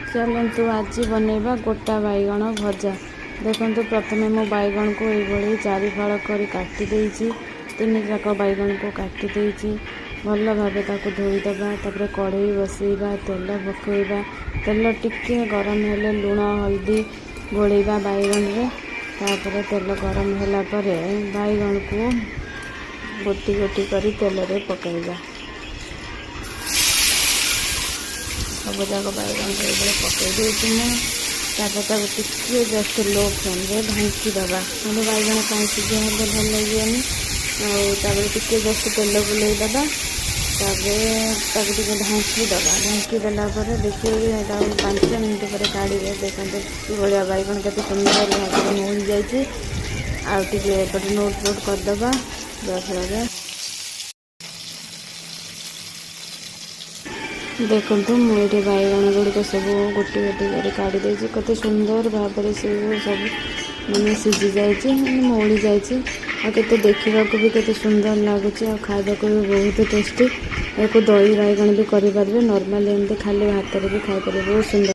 चलतु आज बनैबा गोटा बैगण भजा। देखो प्रथम मो बैगण को ये चारि फाड़ कर काटी तीन जाक बैगण को काटी भल भाव धोईदबा। तापर कढ़ई बसैबा, तेल पकईबा, तेल टिके गरम हेले लुण हल्दी गोलैबा बैगण रे। तापर तेल गरम होला परे बैगण को गोटी गोटी करी तेल रे पकईबा। सब जाक बैगण ये पकई देती तापर टिके जस्ट लो फ्लेम रे ढांकी दबा। मतलब बैगण कहीं सीझे हेल्ले भल लगे टिके जस्ट तेल बुलाई दबा। टे ढांकी दबा। ढांकी देलापर देखिए 5 मिनट पर काढ़े। देखते कि भाया बैगण के सुंदर भाव में हो जाए। आउटे नोट नोट करदे जफल देखु मुझे बैगण गुड़िक सब गोटी गोटी कर काढ़ी देती। कत सुंदर भाव में से सब मैंने सीझी जाए मौली जाए। आते देखा भी कत सुंदर लगुच। खावा को भी बहुत टेस्टी। या दही बैगण भी करें। नॉर्मल एमती खाली भात भी खाई पारे। बहुत सुंदर।